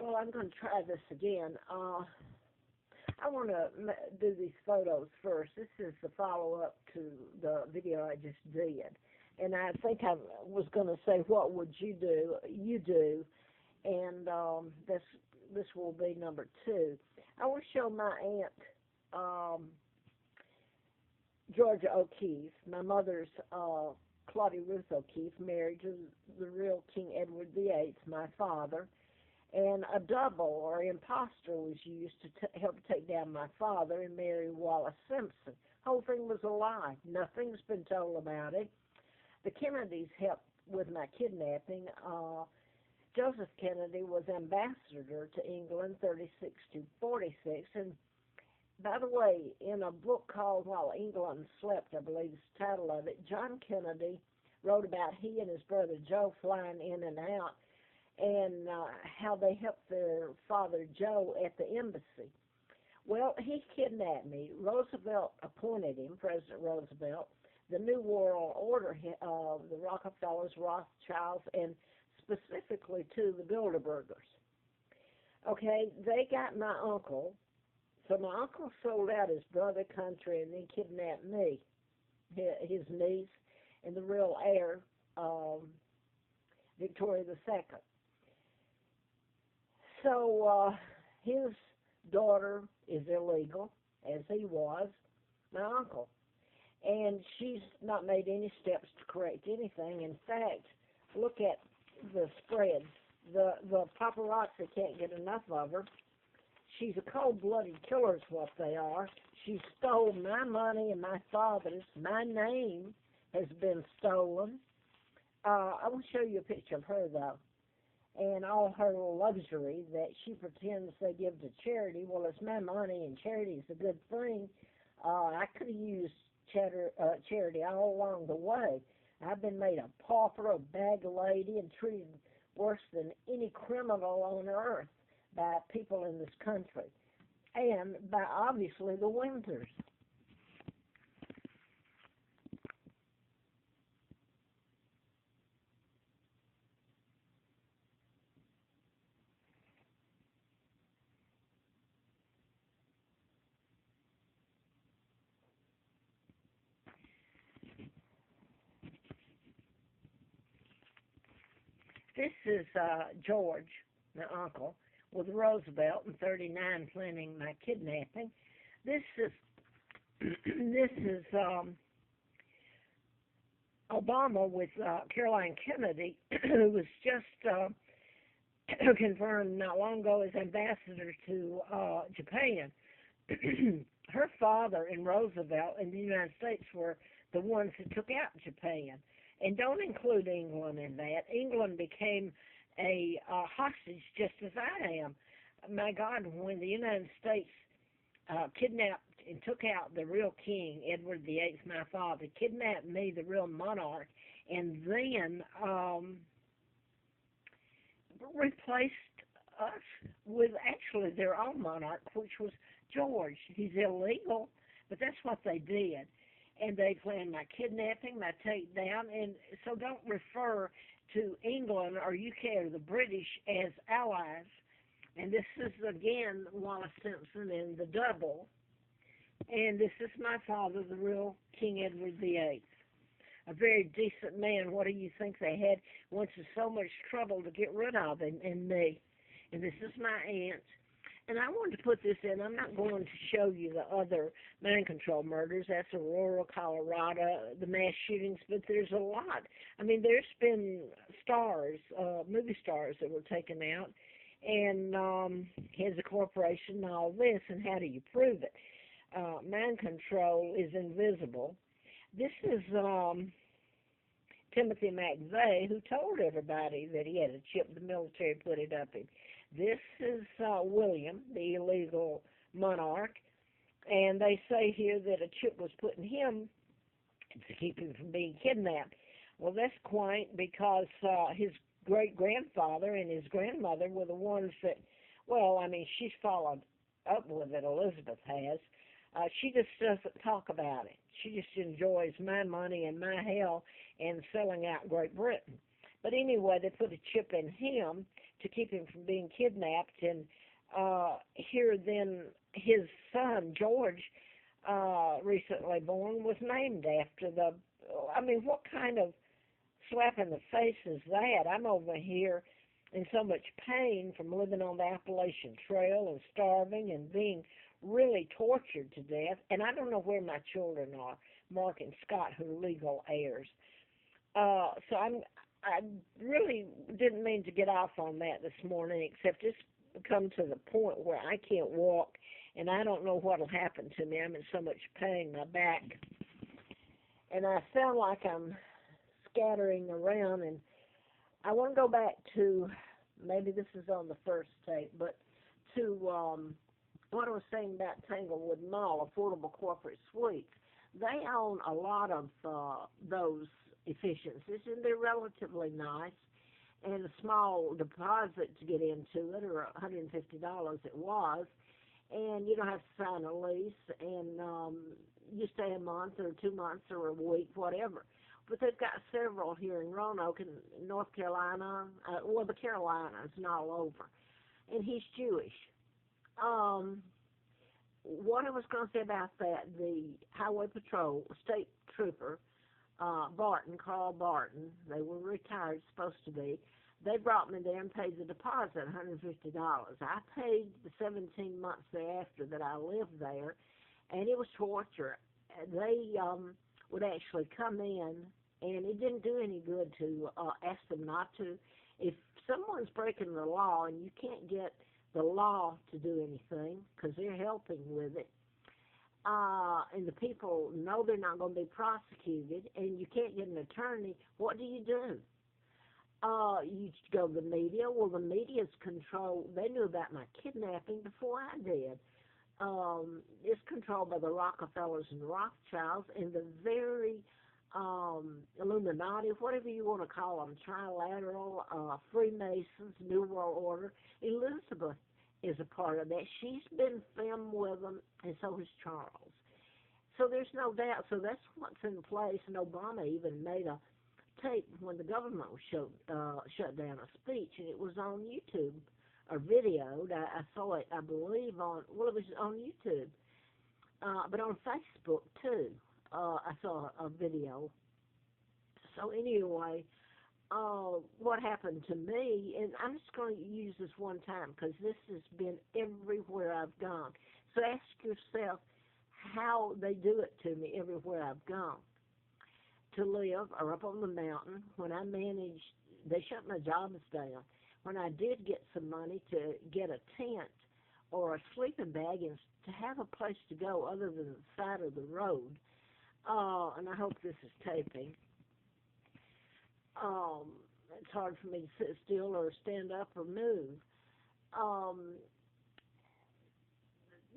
Well, I'm going to try this again. I want to do these photos first. This is the follow-up to the video I just did. And I think I was going to say, what would you do? You do. And this will be number 2. I want to show my aunt, Georgia O'Keeffe, my mother's Claudia Ruth O'Keeffe, married to the real King Edward VIII, my father. And a double or imposter was used to help take down my father and Mary Wallace Simpson. Whole thing was a lie. Nothing's been told about it. The Kennedys helped with my kidnapping. Joseph Kennedy was ambassador to England 36 to 46. And by the way, in a book called While England Slept, I believe is the title of it, John Kennedy wrote about he and his brother Joe flying in and out, and how they helped their father Joe at the embassy. Well, he kidnapped me. Roosevelt appointed him, President Roosevelt, the New World Order, the Rockefellers, Rothschilds, and specifically to the Bilderbergers. Okay, they got my uncle. So my uncle sold out his brother country and then kidnapped me, his niece, and the real heir, Victoria II. So his daughter is illegal, as he was, my uncle. And she's not made any steps to correct anything. In fact, look at the spreads. The paparazzi can't get enough of her. She's a cold-blooded killer is what they are. She stole my money and my father's. My name has been stolen. I will show you a picture of her, though, and all her luxury that she pretends they give to charity. Well, it's my money, and charity is a good thing. I could have used charity all along the way. I've been made a pauper, a bag lady, and treated worse than any criminal on earth by people in this country, and by, obviously, the Windsors. This is George, my uncle, with Roosevelt in '39 planning my kidnapping. This is this is Obama with Caroline Kennedy, who was just confirmed not long ago as ambassador to Japan. Her father and Roosevelt in the United States were the ones who took out Japan. And don't include England in that. England became a hostage just as I am. My God, when the United States kidnapped and took out the real king, Edward VIII, my father, kidnapped me, the real monarch, and then replaced us with actually their own monarch, which was George. He's illegal, but that's what they did. And they planned my kidnapping, my takedown, and so don't refer to England or UK or the British as allies. And this is, again, Wallace Simpson in the double. And this is my father, the real King Edward VIII. A very decent man. What do you think they had? Went to so much trouble to get rid of him and me. And this is my aunt. And I wanted to put this in. I'm not going to show you the other mind control murders. That's Aurora, Colorado, the mass shootings, but there's a lot. I mean, there's been stars, movie stars that were taken out, and heads of corporation and all this, and how do you prove it? Mind control is invisible. This is Timothy McVeigh, who told everybody that he had a chip. The military put it up him. This is William, the illegal monarch, and they say here that a chip was put in him to keep him from being kidnapped. Well, that's quaint because his great-grandfather and his grandmother were the ones that, well, I mean, she's followed up with it, Elizabeth has. She just doesn't talk about it. She just enjoys my money and my hell and selling out Great Britain. But anyway, they put a chip in him to keep him from being kidnapped. And here then his son, George, recently born, was named after the, I mean, what kind of slap in the face is that? I'm over here in so much pain from living on the Appalachian Trail and starving and being really tortured to death. And I don't know where my children are, Mark and Scott, who are legal heirs. So I really didn't mean to get off on that this morning, except it's come to the point where I can't walk and I don't know what'll happen to me. I'm in so much pain, my back, and I sound like I'm scattering around. And I want to go back to, maybe this is on the first tape, but to what I was saying about Tanglewood Mall, Affordable Corporate Suites. They own a lot of those efficiencies, and they're relatively nice. And a small deposit to get into it, or $150 it was, and you don't have to sign a lease, and you stay a month or 2 months or a week, whatever. But they've got several here in Roanoke and North Carolina, well, the Carolinas and all over. And he's Jewish. What I was going to say about that, the Highway Patrol, State Trooper, Carl Barton, they were retired, supposed to be. They brought me there and paid the deposit, $150. I paid the 17 months thereafter that I lived there, and it was torture. They would actually come in, and it didn't do any good to ask them not to. If someone's breaking the law and you can't get the law to do anything because they're helping with it, and the people know they're not going to be prosecuted, and you can't get an attorney, what do? You go to the media. Well, the media's controlled. They knew about my kidnapping before I did. It's controlled by the Rockefellers and Rothschilds and the very Illuminati, whatever you want to call them, trilateral, Freemasons, New World Order. Elizabeth is a part of that. She's been filmed with them, and so has Charles. So there's no doubt. So that's what's in place, and Obama even made a tape when the government was shut down, a speech, and it was on YouTube or videoed. I saw it, I believe, it was on YouTube, but on Facebook too. I saw a video. So anyway, what happened to me, and I'm just going to use this one time because this has been everywhere I've gone. So ask yourself how they do it to me everywhere I've gone. To live or up on the mountain, when I managed, they shut my jobs down. When I did get some money to get a tent or a sleeping bag and to have a place to go other than the side of the road, and I hope this is taping. It's hard for me to sit still or stand up or move.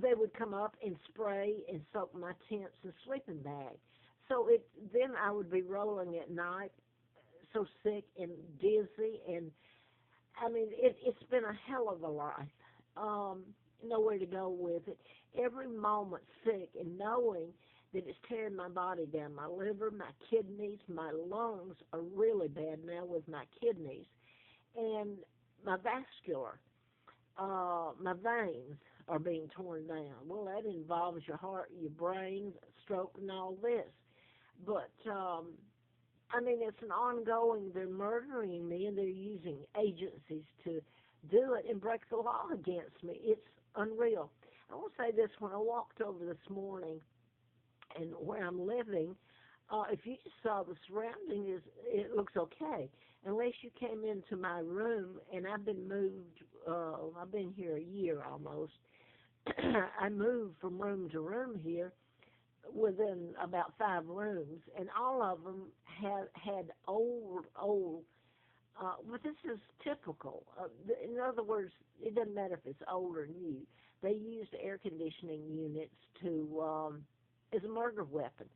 They would come up and spray and soak my tents and sleeping bag. So then I would be rolling at night, so sick and dizzy, and I mean it's been a hell of a life. Nowhere to go with it. Every moment sick and knowing that it's tearing my body down. My liver, my kidneys, my lungs are really bad now with my kidneys, and my vascular, my veins are being torn down. Well, that involves your heart, your brain, stroke, and all this. But, I mean, it's an ongoing, they're murdering me, and they're using agencies to do it and break the law against me. It's unreal. I will say this, when I walked over this morning and where I'm living, if you just saw the surroundings, it looks okay. Unless you came into my room, and I've been moved, I've been here a year almost. I moved from room to room here, within about 5 rooms, and all of them had old, but this is typical. In other words, it doesn't matter if it's old or new. They used air conditioning units as a murder weapon.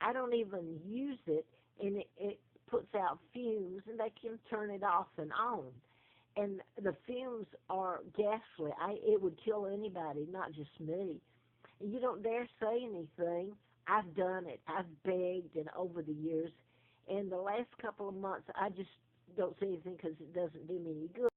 I don't even use it, and it puts out fumes, and they can turn it off and on. And the fumes are ghastly. It would kill anybody, not just me. You don't dare say anything. I've done it. I've begged, and over the years, and the last couple of months, I just don't say anything because it doesn't do me any good.